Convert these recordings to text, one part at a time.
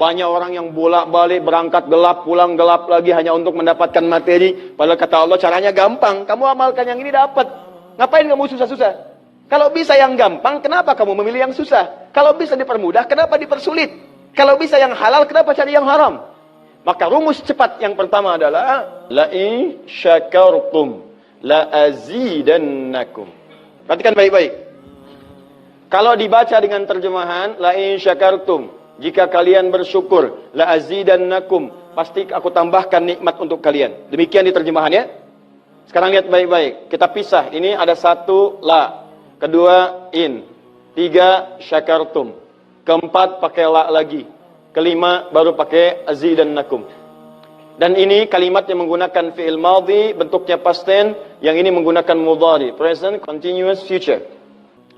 Banyak orang yang bolak-balik berangkat gelap, pulang gelap lagi hanya untuk mendapatkan materi. Padahal kata Allah caranya gampang. Kamu amalkan yang ini dapat. Ngapain kamu susah-susah? Kalau bisa yang gampang, kenapa kamu memilih yang susah? Kalau bisa dipermudah, kenapa dipersulit? Kalau bisa yang halal, kenapa cari yang haram? Maka rumus cepat yang pertama adalah la in syakartum la azidannakum. Perhatikan baik-baik. Kalau dibaca dengan terjemahan la in syakartum, jika kalian bersyukur, la azidannakum, pasti aku tambahkan nikmat untuk kalian. Demikian di terjemahannya. Sekarang lihat baik-baik. Kita pisah. Ini ada satu la, kedua in, tiga syakartum, keempat pakai la lagi, kelima baru pakai azidannakum. Dan ini kalimat yang menggunakan fi'il madhi, bentuknya past tense, yang ini menggunakan mudhari, present continuous future.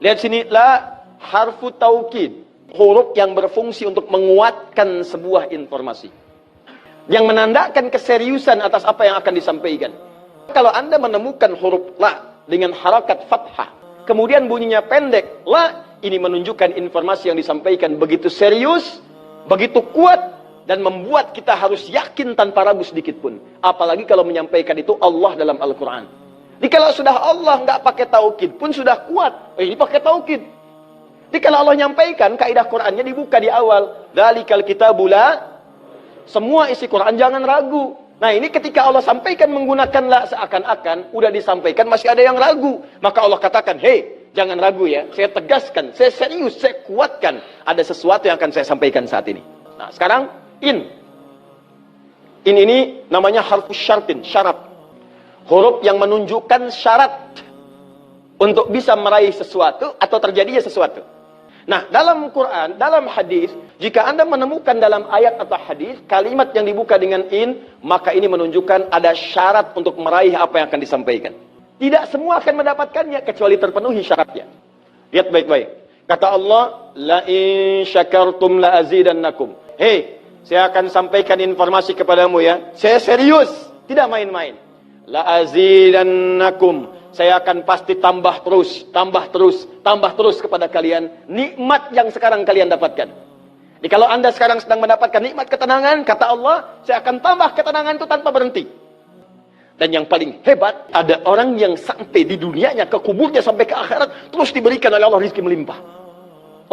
Lihat sini, la harfu taukid. Huruf yang berfungsi untuk menguatkan sebuah informasi. Yang menandakan keseriusan atas apa yang akan disampaikan. Kalau Anda menemukan huruf la dengan harakat fathah, kemudian bunyinya pendek, la, ini menunjukkan informasi yang disampaikan begitu serius, begitu kuat, dan membuat kita harus yakin tanpa ragu sedikit pun. Apalagi kalau menyampaikan itu Allah dalam Al-Quran. Jadi kalau sudah Allah nggak pakai taukid pun sudah kuat. Ini pakai taukid. Jadi kalau Allah nyampaikan, kaidah Qur'annya dibuka di awal. Dzalikal kitabul la, semua isi Qur'an jangan ragu. Nah ini ketika Allah sampaikan menggunakan la, seakan-akan udah disampaikan masih ada yang ragu. Maka Allah katakan, hei, jangan ragu ya. Saya tegaskan, saya serius, saya kuatkan. Ada sesuatu yang akan saya sampaikan saat ini. Nah sekarang, in. In ini namanya harfus syartin, syarat. Huruf yang menunjukkan syarat untuk bisa meraih sesuatu atau terjadinya sesuatu. Nah, dalam Quran, dalam hadis, jika Anda menemukan dalam ayat atau hadis kalimat yang dibuka dengan in, maka ini menunjukkan ada syarat untuk meraih apa yang akan disampaikan. Tidak semua akan mendapatkannya kecuali terpenuhi syaratnya. Lihat baik-baik. Kata Allah, la in syakartum la azidannakum. Hei, saya akan sampaikan informasi kepadamu ya. Saya serius, tidak main-main. La azidannakum. Saya akan pasti tambah terus kepada kalian nikmat yang sekarang kalian dapatkan. Jadi kalau Anda sekarang sedang mendapatkan nikmat ketenangan, kata Allah, saya akan tambah ketenangan itu tanpa berhenti. Dan yang paling hebat, ada orang yang sampai di dunianya, ke kuburnya sampai ke akhirat, terus diberikan oleh Allah rizki melimpah.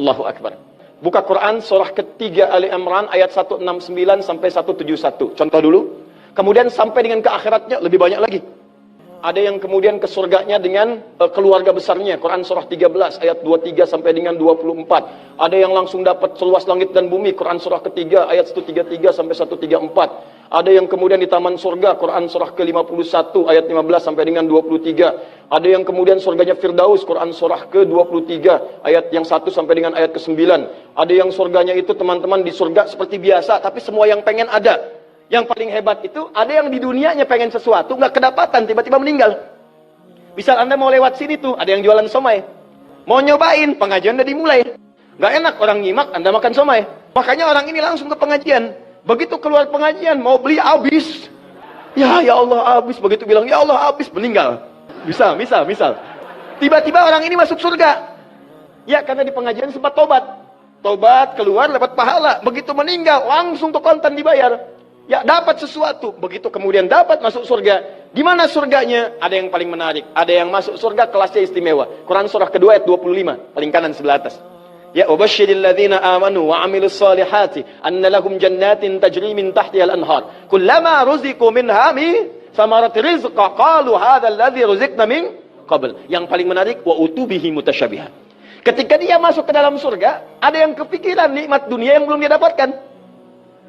Allahu Akbar. Buka Quran surah ketiga Ali Imran ayat 169 sampai 171. Contoh dulu. Kemudian sampai dengan ke akhiratnya lebih banyak lagi. Ada yang kemudian ke surganya dengan keluarga besarnya. Quran surah 13 ayat 23 sampai dengan 24. Ada yang langsung dapat seluas langit dan bumi. Quran surah ketiga ayat 133 sampai 134. Ada yang kemudian di taman surga. Quran surah ke-51 ayat 15 sampai dengan 23. Ada yang kemudian surganya Firdaus. Quran surah ke-23 ayat yang 1 sampai dengan ayat ke-9. Ada yang surganya itu teman-teman di surga seperti biasa, tapi semua yang pengen ada. Yang paling hebat itu, ada yang di dunianya pengen sesuatu, nggak kedapatan, tiba-tiba meninggal. Misal Anda mau lewat sini tuh, ada yang jualan somai. Mau nyobain, pengajian udah dimulai. Nggak enak orang nyimak, Anda makan somai. Makanya orang ini langsung ke pengajian. Begitu keluar pengajian, mau beli habis. Ya Allah habis. Begitu bilang, ya Allah habis, meninggal. Misal. Tiba-tiba orang ini masuk surga. Ya, karena di pengajian sempat tobat. Tobat, keluar, dapat pahala. Begitu meninggal, langsung tuh kontan dibayar. Ya, dapat sesuatu. Begitu kemudian dapat masuk surga. Di mana surganya? Ada yang paling menarik. Ada yang masuk surga kelasnya istimewa. Quran surah kedua ayat 25. Paling kanan sebelah atas. Ya, wabashshiril ladzina amanu wa 'amilus solihati anna lahum jannatin tajri min tahtiha al-anhar. Kullama ruziqu minha min thamarati rizqa qalu hadzal ladzi ruziqna min qabl. Yang paling menarik, wa utubihi mutasyabiha. Ketika dia masuk ke dalam surga, ada yang kepikiran nikmat dunia yang belum dia dapatkan.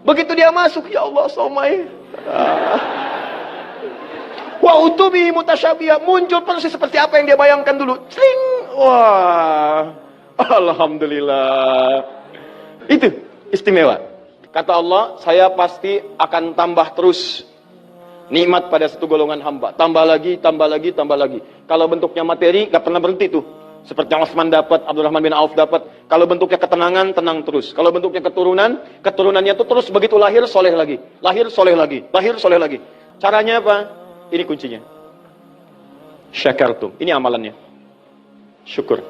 Begitu dia masuk, ya Allah, somai. Wa utubi mutasyabihah, muncul persis seperti apa yang dia bayangkan dulu. Sling. Wah. Alhamdulillah. Itu istimewa. Kata Allah, saya pasti akan tambah terus nikmat pada satu golongan hamba. Tambah lagi. Kalau bentuknya materi, nggak pernah berhenti tuh. Seperti yang Utsman dapat, Abdurrahman bin Auf dapat. Kalau bentuknya ketenangan, tenang terus. Kalau bentuknya keturunannya itu terus begitu lahir, soleh lagi. Lahir, soleh lagi. Caranya apa? Ini kuncinya. Syakartum. Ini amalannya. Syukur.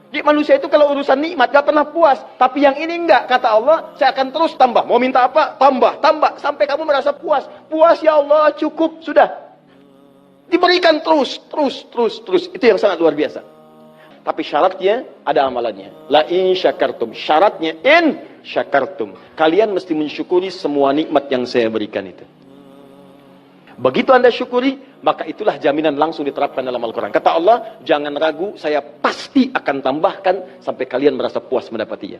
Jadi manusia itu kalau urusan nikmat gak pernah puas. Tapi yang ini enggak. Kata Allah, saya akan terus tambah. Mau minta apa? Tambah, tambah. Sampai kamu merasa puas. Puas ya Allah, cukup. Sudah. Diberikan terus, terus, terus, terus. Itu yang sangat luar biasa. Tapi syaratnya ada amalannya. La in syakartum. Syaratnya in syakartum. Kalian mesti mensyukuri semua nikmat yang saya berikan itu. Begitu Anda syukuri, maka itulah jaminan langsung diterapkan dalam Al-Quran. Kata Allah, jangan ragu, saya pasti akan tambahkan sampai kalian merasa puas mendapatinya.